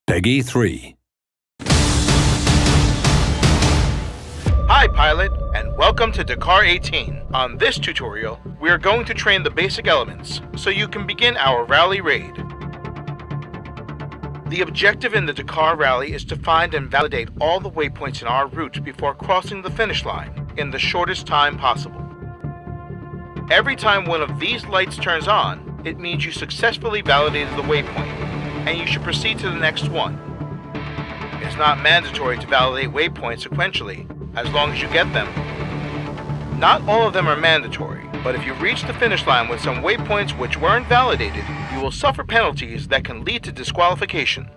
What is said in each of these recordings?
Peggy 3. Hi pilot, and welcome to Dakar 18. On this tutorial, we are going to train the basic elements so you can begin our rally raid. The objective in the Dakar rally is to find and validate all the waypoints in our route before crossing the finish line in the shortest time possible. Every time one of these lights turns on, it means you successfully validated the waypoint, and you should proceed to the next one. It's not mandatory to validate waypoints sequentially, as long as you get them. Not all of them are mandatory, but if you reach the finish line with some waypoints which weren't validated, you will suffer penalties that can lead to disqualification.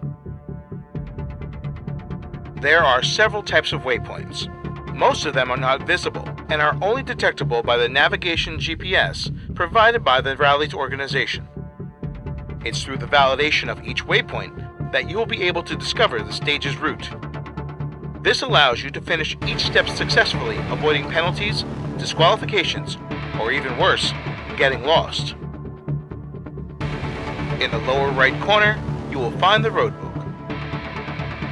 There are several types of waypoints. Most of them are not visible and are only detectable by the navigation GPS provided by the rally's organization. It's through the validation of each waypoint that you will be able to discover the stage's route. This allows you to finish each step successfully, avoiding penalties, disqualifications, or even worse, getting lost. In the lower right corner, you will find the roadbook.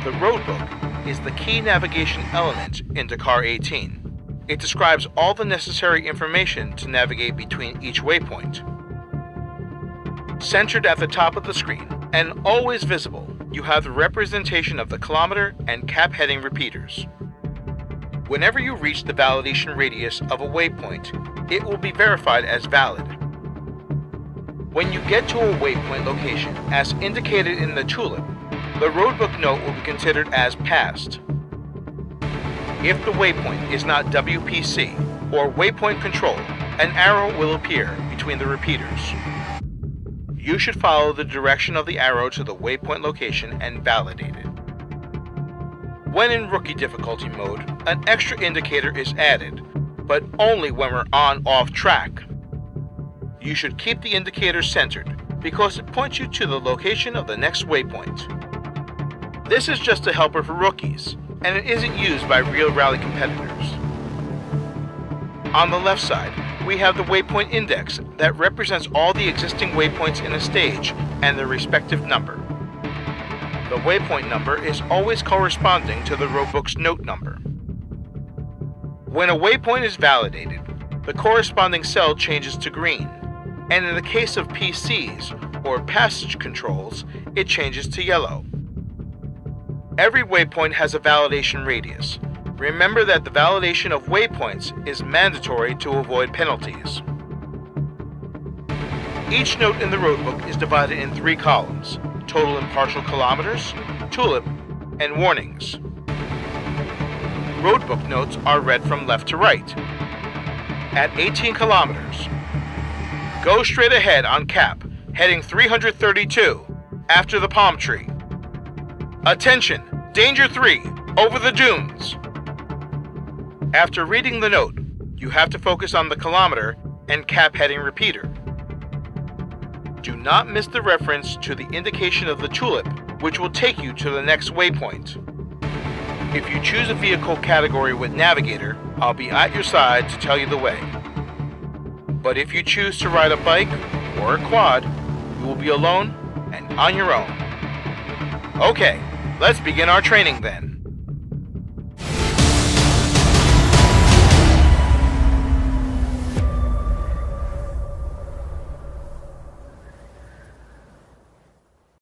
The roadbook is the key navigation element in Dakar 18. It describes all the necessary information to navigate between each waypoint. Centered at the top of the screen, and always visible, you have the representation of the kilometer and cap heading repeaters. Whenever you reach the validation radius of a waypoint, it will be verified as valid. When you get to a waypoint location, as indicated in the tulip, the roadbook note will be considered as passed. If the waypoint is not WPC or waypoint control, an arrow will appear between the repeaters. You should follow the direction of the arrow to the waypoint location and validate it. When in rookie difficulty mode, an extra indicator is added, but only when we're on/off track. You should keep the indicator centered because it points you to the location of the next waypoint. This is just a helper for rookies, and it isn't used by real rally competitors. On the left side, we have the waypoint index that represents all the existing waypoints in a stage and their respective number. The waypoint number is always corresponding to the roadbook's note number. When a waypoint is validated, the corresponding cell changes to green, and in the case of PCs or passage controls, it changes to yellow. Every waypoint has a validation radius. Remember that the validation of waypoints is mandatory to avoid penalties. Each note in the roadbook is divided in 3 columns: total and partial kilometers, tulip, and warnings. Roadbook notes are read from left to right. At 18 kilometers, go straight ahead on cap, heading 332, after the palm tree. Attention, danger 3, over the dunes. After reading the note, you have to focus on the kilometer and cap heading repeater. Do not miss the reference to the indication of the tulip, which will take you to the next waypoint. If you choose a vehicle category with navigator, I'll be at your side to tell you the way. But if you choose to ride a bike or a quad, you will be alone and on your own. Okay, let's begin our training then.